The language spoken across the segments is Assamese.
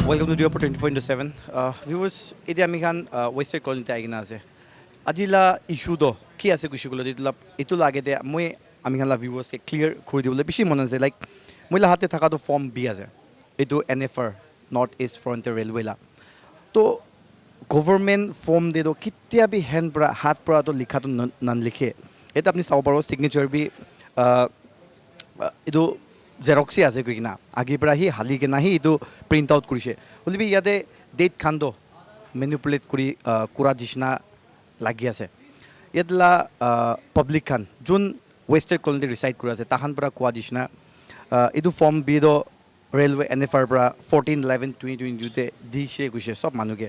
Welcome to Diopur 24/7. Viewers, iti ami khan Western Colony te agina ase. Ajila issue do ki ase issue gulo itu lage de moi ami khan la viewers ke clear khuri dibole bishi mon ase like moi la hate thaka to form B ase. Itu NFR North East Frontier Railway la. To government form de do kitia bi hand pra hat pra to likha to nan likhe. Eta apni saw paro signature bi itu জেৰক্সি আছে কই কিনা আগি পৰা হি হালি কিনা হি ইটো প্ৰিন্ট আউট কৰিছে হলিবি ইয়াতে ডেট খান্দ মেনিপুলেট কৰি কুৰা দিছনা লাগি আছে ইয়াতলা পাব্লিক খান যোন ওয়েস্টাৰ্ণ কলনী ৰিসাইড কৰি আছে তাহান পৰা কুৱা দিছনা ইটো ফৰ্ম বি দ ৰেলৱে এনএফআৰ পৰা 14/11/2022 তে দিছে গৈছে সব মানুহে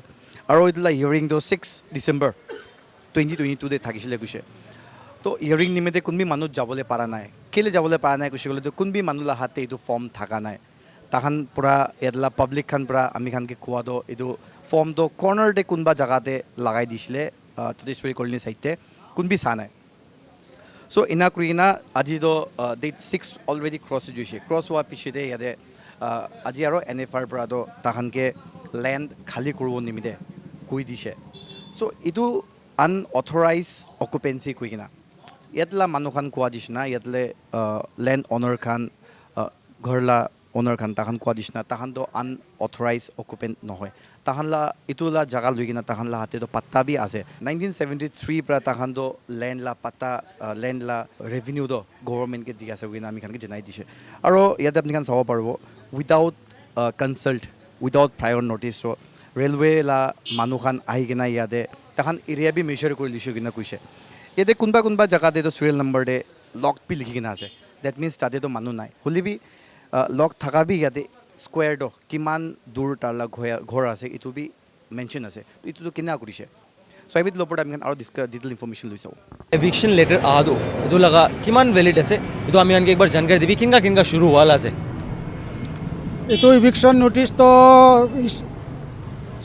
আৰু ইতলা হিয়াৰিং দ 6 ডিসেম্বৰ 2022 তে থাকিছিলে গৈছে তো হিয়াৰিং নিমিতে কোনবি মানুহ যাবলৈ পাৰা নাই কেলে যাবলৈ পাৰা নাই কৈছে গলে তো কোনবি মানুহ হাতে এইটো ফৰ্ম থাকা নাই তাহান পুৰা এডলা পাব্লিক খান পুৰা আমি খানকে কোৱা দো এইটো ফৰ্ম তো কৰ্নাৰ দে কোনবা জাগাতে লগাই দিছিলে তেজপুৰী কলনী সাইডতে কোনবি চা নাই সো ইনা কৰিনা আজি তো ডেট 6 অলৰেডি ক্ৰছ হৈছে ক্ৰছ হোৱা পিছতে ইয়াতে আজি আৰু এনএফআৰ পৰা তো তাহানকে ল্যান্ড খালি কৰিব নিমিতে কৈ দিছে সো ইটো আনঅথৰাইজ অকুপেন্সি কৈ কিনা ইয়াতলা মানুহ খান কোৱা দিছনা ইয়াতলে ল্যান্ড অনাৰ খান ঘৰলা অনাৰ খান তাহান কোৱা দিছনা তাহান তো আনঅথৰাইজ অকুপেন্ট নহয় তাহানলা ইটোলা জাগা লৈ কিনা তাহানলা হাতে তো পাত্তা বি আছে 1973 পৰা তাহান তো ল্যান্ড লা পাত্তা ল্যান্ড লা ৰেভিনিউ তো গভৰ্নমেণ্ট কে দি আছে কিনা আমি খানকে জনাই দিছে আৰু ইয়াতে আপুনি খান চাব পাৰিব without consult without প্ৰায়ৰ notice railway লা মানুহ খান আহি কিনা ইয়াতে তাহান এৰিয়া বি মেজৰ কৰি দিছে কিনা কৈছে ইয়াতে কোনবা জাগাতে তো সিৰিয়াল নম্বৰ দে লক পি লিখি কিনা আছে দ্যাট মিন্স তাতে তো মানুহ নাই হলিবি লক থাকা বি ইয়াতে স্কোয়াৰ দ কিমান দূৰ তাৰলা ঘৰ আছে ইটো বি মেনশন আছে ইটো তো কিনা কৰিছে সো আই উইথ লপৰ আমি আৰু ডিটেইল ইনফৰমেশন লৈ চাও এভিকশন লেটাৰ আদো ইটো লগা কিমান ভ্যালিড আছে ইটো আমি আনকে একবাৰ জানকাৰী দিবি কিনকা শুৰু হোৱাল আছে ইটো এভিকশন নোটিছ তো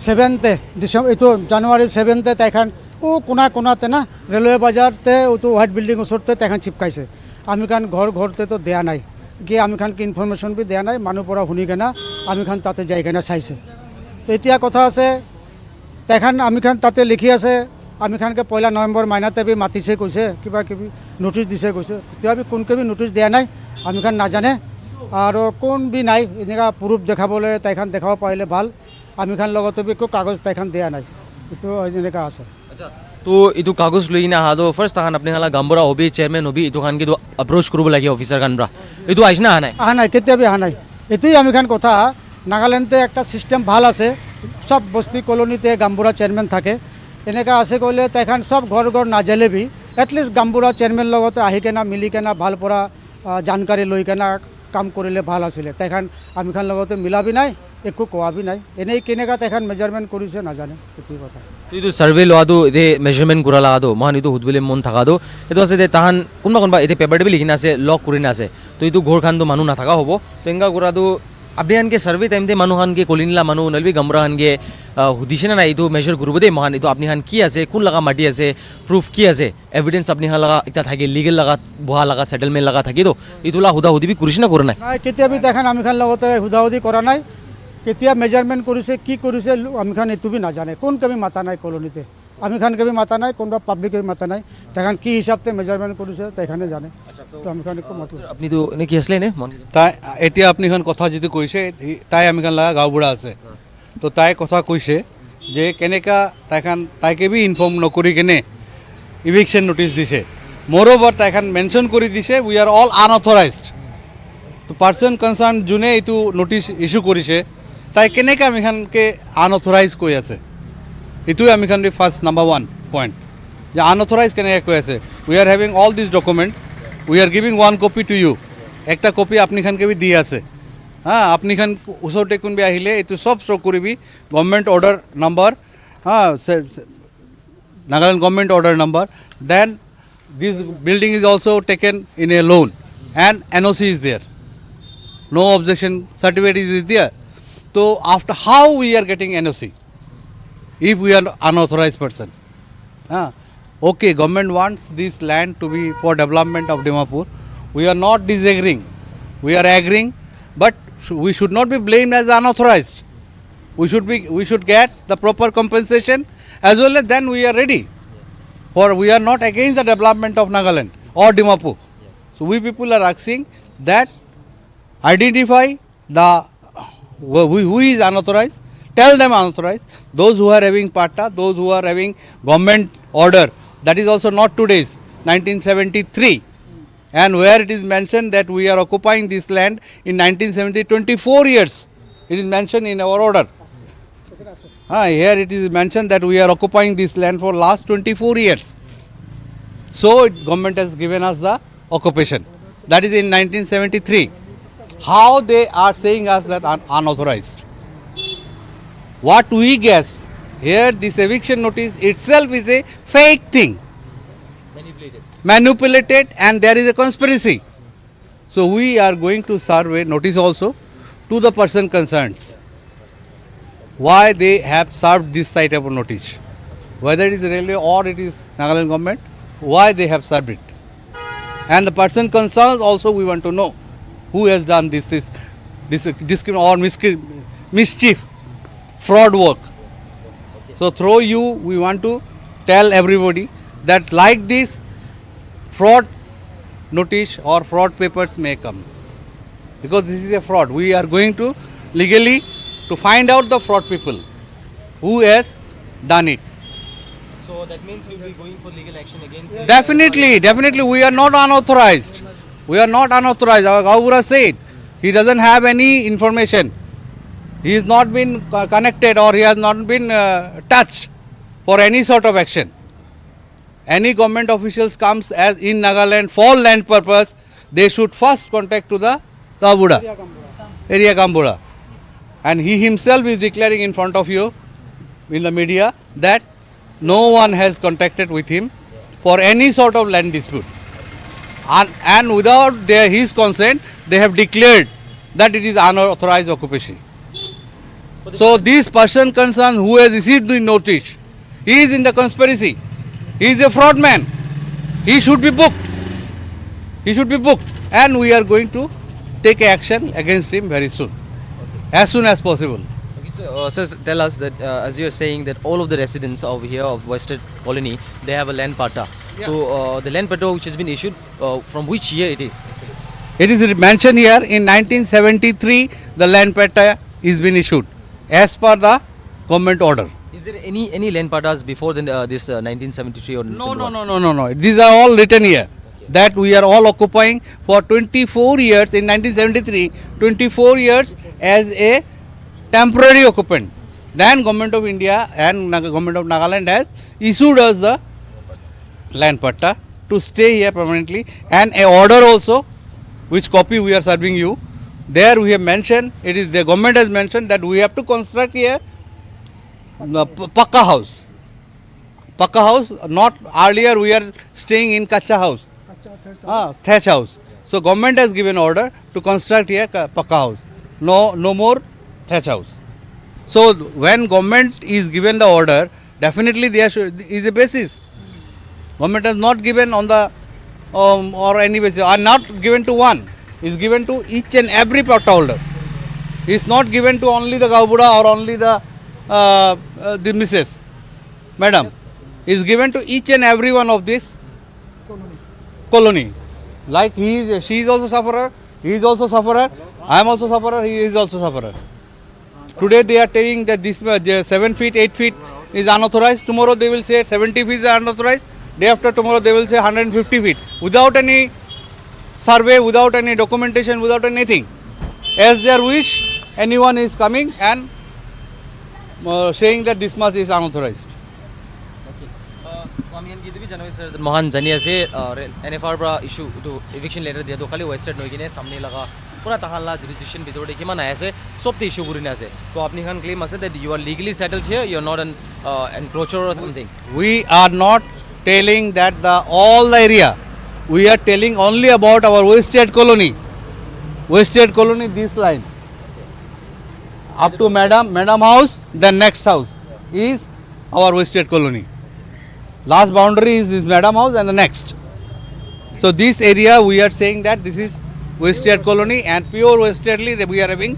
7th ডিসেম্বৰ ইটো জানুৱাৰী 7th তাইখান ও কোনাতে না ৰেলওয়ে বাজাৰতে ও তো হোয়াইট বিল্ডিং ওচৰতে তাইখান চিপকাইছে আমি খান ঘৰতে তো দেয়া নাই কি আমি খান কি ইনফৰমেশন বি দেয়া নাই মানুহ পৰা শুনি কেনা আমি খান তাতে যাই কেনা চাইছে তো এতিয়া কথা আছে তাইখান আমি খান তাতে লিখি আছে আমি খানকে 1 নৱেম্বৰ মাইনাতে বি মাতিছে কৈছে কিবা কিবি নোটিছ দিছে কৈছে এতিয়া বি কোনকে বি নোটিছ দেয়া নাই আমি খান নাজানে আৰু কোন বি নাই এনেকা প্ৰুফ দেখাবলৈ তাইখান দেখাব পাৰিলে ভাল আমি খান লগতে বি একো কাগজ তাইখান দেয়া নাই এইটো এনেকা আছে আচ্ছা তো ইটো কাগজ লৈ না হাদো ফার্স্ট তাহান আপনি হালা গাম্বরা হবি চেয়ারম্যান হবি ইটো খান কি তো অ্যাপ্রোচ করব লাগে অফিসার খানরা ইটো আইছ না আহা নাই কেতিয়াবি আহা নাই এতুই আমি খান কথা নাগাল্যান্ডে একটা সিস্টেম ভাল আছে সব বস্তি কলোনিতে গাম্বুরা চেয়ারম্যান থাকে এনেকা আছে কইলে তাইখান সব ঘর নাজালে বি এটলিস্ট গাম্বুরা চেয়ারম্যান লগতে আহি কেনা মিলি কেনা ভাল পৰা জানকাৰী লৈ কেনা কাম কৰিলে ভাল আছিলে তাইখান আমি খান লগতে মিলাবি নাই একো কোৱাবি নাই এনেই কেনেকা তাইখান মেজাৰমেন্ট কৰিছে নাজানে এতুই কথা ಇದು ಸರ್ವೆ ಲೋದು ಇದೆ ಮೆಜರ್ಮೆಂಟ್ ಕುರಲ್ಲ ಅದು ಮಹಾನ್ ಇದು ಹುದ್ಬಿಲೆ ಮನ್ থাকাদো ಇದು আছে যে তাহান কোনবা এতে পেপার দিবি লিখিনা আছে লক করিনা আছে তো ಇದು ঘর খান তো মানুহ না থাকা হবো তো এঙ্গা গুরাদো আবিয়ান কে সার্ভে টাইম দে মানুহ হান কে কলিনলা মানুহ নলবি গামরা হান কে হুদিছে না ಇದು মেজর করব দে মহান ಇದು আপনি হান কি আছে কোন লাগা মাটি আছে প্রুফ কি আছে এভিডেন্স আপনি হান লাগা এটা থাকে লিগ্যাল লাগা বহা লাগা সেটেলমেন্ট লাগা থাকি তো ইতুলা হুদা হুদিবি করিস না করে নাই কেতিয়াবি দেখান আমি খান লগতে হুদাহুদি কৰা নাই কেতিয়া মেজাৰমেন্ট কৰিছে কি কৰিছে আমি খান এতুবি নাজানে কোন কবি মাতা নাই কলোনিতে আমি খান কবি মাতা নাই কোনবা পাবলিক কবি মাতা নাই তখন কি হিসাবতে মেজারমেন্ট কৰিছে তাইখানে জানে তো আমি খান কো মাতো আপনি তো নে কি আসলে নে তাই এতিয়া আপনি খান কথা যেটো কৈছে তাই আমি খান লাগা গাঁওবুঢ়া আছে তো তাই কথা কৈছে যে কেনেকা তাইকে বি ইনফর্ম নকৰি কেনে ইভিকশন নোটিছ দিছে মোৰওভাৰ তাইখান মেনশন কৰি দিছে উই আৰ অল আনঅথৰাইজড তো পাৰ্সন কনসাৰ্ন যোনে এইটো নোটিছ ইস্যু কৰিছে তাই কেনেকৈ আমি খানকে আনঅথৰাইজ কৈ আছে এইটোৱে আমি খান ফাৰ্ষ্ট নাম্বাৰ 1 পইণ্ট যে আনঅথৰাইজ কেনেকৈ কৈ আছে we are having all this document we are giving one copy to you একটা কপি আপনিখানকে বি দি আছে হ্যাঁ আপনিখান ওচৰতে কোনোবা আহিলে এইটো চব শ্ব' কৰিবি গভৰ্ণমেণ্ট অৰ্ডাৰ নাম্বাৰ হ্যাঁ Nagaland government order number, then this building is also taken in a loan and NOC is there. No objection certificate is there. So after how we are getting NOC? If we are unauthorized person. Okay, government wants this land to be for development of Dimapur. We are not disagreeing. We are agreeing, but we should not be blamed as unauthorized. We should get the proper compensation as well as then we are ready. For we are not against the development of Nagaland or Dimapur. So we people are asking that identify the who is unauthorized, tell them unauthorized. Those who are having patta, those who are having government order, that is also not today's, 1973. And where it is mentioned that we are occupying this land in 1970, 24 years. It is mentioned in our order. Here it is mentioned that we are occupying this land for last 24 years. So government has given us the occupation. That is in 1973. How they are saying us that unauthorized? What we guess, here this eviction notice itself is a fake thing. Manipulated and there is a conspiracy. So we are going to serve a notice also to the person concerned. Why they have served this type of notice, whether it is railway or it is Nagaland government, why they have served it, and the person concerned also we want to know who has done this or mischief, fraud work. So through you we want to tell everybody that like this fraud notice or fraud papers may come, because this is a fraud. We are going to legally to find out the fraud people who has done it. So that means you will be going for legal action against them? Definitely we are not unauthorized. We are not unauthorized. Our Gaura said he doesn't have any information. He has not been connected or he has not been touched for any sort of action. Any government officials comes as in Nagaland for land purpose, they should first contact to the Gaura, area Gambura. And he himself is declaring in front of you in the media that no one has contacted with him for any sort of land dispute. And without his consent, they have declared that it is unauthorized occupation. So this person concerned who has received the notice, he is in the conspiracy. He is a fraud man. He should be booked. And we are going to take action against him very soon. As soon as possible. Okay, so sir, tell us that as you are saying that all of the residents over here of Western Colony, they have a land patta. Yeah. So the land patta which has been issued, from which year it is? It is mentioned here in 1973 the land patta is been issued as per the government order. Is there any land pattas before this 1973 or No. These are all written here. That we are all occupying for 24 years in 1973, 24 years as a temporary occupant. Then Government of India and Government of Nagaland has issued us the land patta to stay here permanently, and a order also, which copy we are serving you. There we have mentioned, it is the government has mentioned that we have to construct here the Pakka house. Not earlier we are staying in Kacha house. Thatch house. So government has given order to construct here Pakka house. No more thatch house. So when government is given the order, definitely there is a basis. Government has not given on the or any basis, or not given to one. Is given to each and every patta holder. Is not given to only the Gaubura or only the Mrs. Madam. Is given to each and every one of this colony. Like she is also sufferer, he is also sufferer, I am also sufferer, he is also sufferer. Today they are telling that this 7 feet, 8 feet is unauthorized. Tomorrow they will say 70 feet is unauthorized. Day after tomorrow they will say 150 feet. Without any survey, without any documentation, without anything. As their wish, anyone is coming and saying that this much is unauthorized. Okay. গীত বি জানো স্যার মহান জানি আছে এনএফআর পৰা ইস্যু তো এভিকশন লেটার দিয়া তো খালি ওয়েস্টার্ন নই কিনে সামনে লাগা পুরা তাহালা জুরিসডিকশন ভিতরে কিমান আছে সব তে ইস্যু পুরিনে আছে তো আপনি খান ক্লেম আছে that you are legally settled here you are not an encroacher or something We are not telling that all the area. We are telling only about our wasted colony. Wasted colony, this line. Up to Madam house, then next house is our wasted colony. Last boundary is this Madam house and the next. So this area we are saying that this is wasted colony and pure wastedly we are having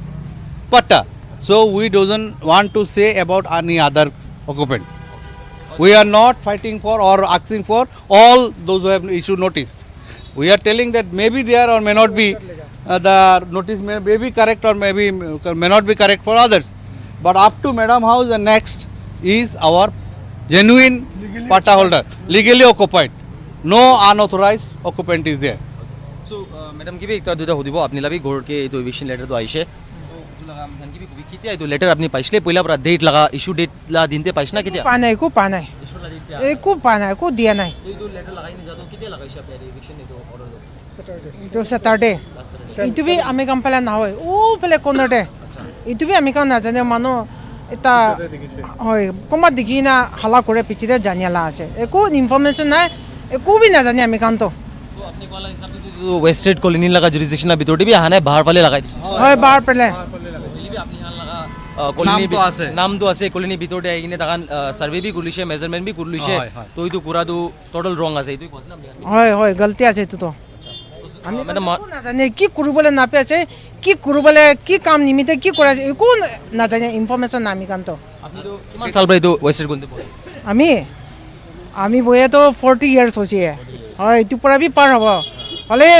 patta. So we doesn't want to say about any other occupant. We are not fighting for or asking for all those who have issued notice. We are telling that maybe there or may not be the notice may be correct or may not be correct for others. But up to Madam house and next is our genuine patta holder, legally occupied. No unauthorized occupant is there. So madam কি একটা দুটা হদিব আপনি লাবি ঘরকে এই তো এভিকশন লেটার তো আইছে তো লাগা আমি কি কবি কিতে এই তো লেটার আপনি পাইছলে পয়লা পৰা ডেট লাগা ইস্যু ডেট লা দিনতে পাইছ না কিতে পা নাই একো পা নাই ইস্যু লা দিতে একো পা নাই একো দিয়া নাই এই তো লেটার লাগাই নি যাদো কিতে লাগাইছে আপনি এভিকশন এই তো অর্ডার এইটো স্যাটাৰডে এইটো বি আমি কাম পেলাই নহয় ও পেলাই কোনতে এইটো বি আমি কাম নাজানে মানুহ এটা হয় কমা দেখি না হালা কৰে পিছিতে জানিয়ালা আছে একো ইনফরমেশন নাই একো বি নাজানে আমি কামটো তো আপনি কোলা হিসাব তো ওয়েস্টেড কলোনি লাগা জুৰিসডিকশনৰ ভিতৰতে বি আহানে বাহিৰ ফালে লাগাই দিছে হয় বাৰ পেলাই এলিবি আপনি হান লাগা কলোনি নামটো আছে। নামটো আছে কলোনি ভিতৰতে আহি কিনে তাকান সাৰ্ভে বি কৰিছে মেজাৰমেন্ট বি কৰিছে হয়, হয়। তো এইটো পুৰাটো টোটাল ৰং আছে এইটো কৈছ না আপনি হয় হয় গলতি আছে এইটোতো আমি ম্যাডাম একো নাজানে কি কৰিবলৈ নাপে আছে কি কৰিবলৈ কি কাম নিমিত্তে কি কৰা আছে একো নাজানে ইনফৰমেশন নাই আমি কামটো আপনি তো কিমান সাল পৰা এইটো ওয়েস্টেড কোনতে পৰে আমি আমি বইয়েতো 40 ইয়াৰ্স হৈছে হয় এইটো পৰা বি পাৰ হ'ব হ'লে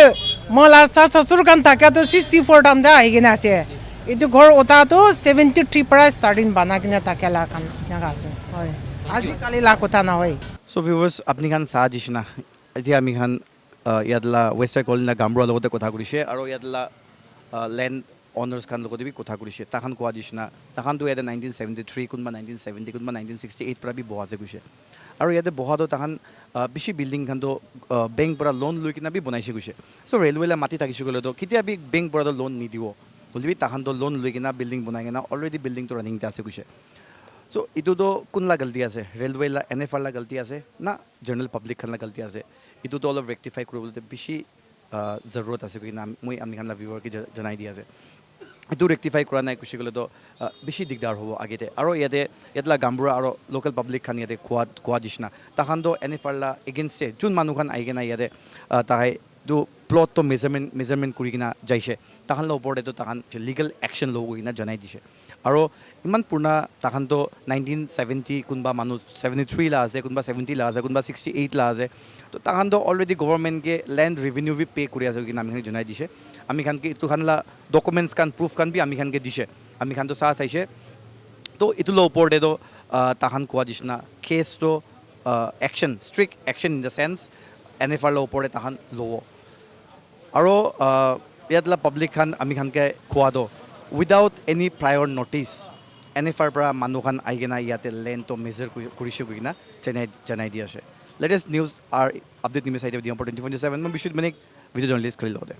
মই লাষ্ট শাশুৰ কাম থাকাটো 64 দাম দা আহি কিনে আছে এইটো ঘৰ ওটাটো 73 পৰা ষ্টাৰ্টিং বানা কিনে থাকে লা কাম এনেকা আছে হয় আজিকালি লা কথা নহয় চ' ভিউৱাৰ্ছ আপুনি খান চাহ দিছে না এতিয়া আমি খান ইয়াতলা ৱেষ্টাৰ্ণ কলনীৰ গামবুঢ়াৰ লগতে কথা কৰিছে আৰু ইয়াতলা লেণ্ড অনাৰ্ছ খান লগতে বি কথা কৰিছে তাহান কোৱা দিছিনা তাহানতো ইয়াতে 1973 কোনোবা 1970 কোনোবা 1968 পৰা বি বহাজে গৈছে আৰু ইয়াতে বহাটো তাহান বেছি বিল্ডিং খানতো বেংক পৰা লোন লৈ কিনে বি বনাইছে গৈছে চ' ৰেলৱেলা মাটি থাকিছে গ'লেতো কেতিয়া বি বেংক পৰা লোন নিদিব হ'লে তাহানতো লোন লৈ কিনে বিল্ডিং বনাই কিনে অলৰেডি বিল্ডিংটো ৰানিংতে আছে গৈছে চ' এইটোতো কোনলা গলতি আছে ৰেলৱেলা এনএফআৰলা গলতি আছে না জেনেৰেল পাব্লিক খানলা গলতি আছে এইটোতো অলপ ৰেক্টিফাই কৰিবলৈ বেছি জৰুৰত আছে কিনা মই আমি খানলা ভিউৱাৰকে জনাই দি আছে এইটো ৰেক্টিফাই কৰা নাই কৈছে গ'লেতো বেছি দিগদাৰ হ'ব আগতে আৰু ইয়াতলা গামবুঢ়া আৰু লোকেল পাব্লিক খান ইয়াতে কোৱা দিছিনা তাহানতো এনএফআৰলা এগেইনষ্টে যোন মানুহখান আহি কিনে ইয়াতে তাহাই তো প্লটটো মেজাৰমেণ্ট কৰি কিনে যাইছে তাহানৰ ওপৰতেতো তাহান লিগেল একশ্যন ল'ব কিনে জনাই দিছে আৰু ইমান পুৰণা তাহানতো 1970 কোনোবা মানুহ 73 লা আছে কোনোবা 70 লা আছে কোনোবা 68 লা আছে তো তাহানতো অলৰেডি গভৰ্ণমেণ্টকে লেণ্ড ৰেভিনিউ বি পে কৰি আছে কিনে আমি খান জনাই দিছে আমি খানকে এইটো খানলা ডকুমেণ্টছ খান প্ৰুফ খান বি আমি খানকে দিছে আমি খানতো চাইছে তো এইটোৰ ওপৰতেতো তাহান কোৱা দিছিনা কেছটো action strict action in the sense এনএফআৰৰ ওপৰতে তাহান ল'ব আৰু ইয়াতলা পাব্লিক খান আমি খানকে খোৱাটো উইদাউট এনি প্ৰায়ৰ নটিছ এনএফআৰ পৰা মানুহখান আহি কিনে ইয়াতে লেণ্ডটো মেজাৰ কৰিছে কিনে জনাই দি আছে latest news R update news চাই দিব 24/7 মই বিশ্বজিত মানিক ভিডিঅ' জাৰ্নেলিষ্ট খালি লগতে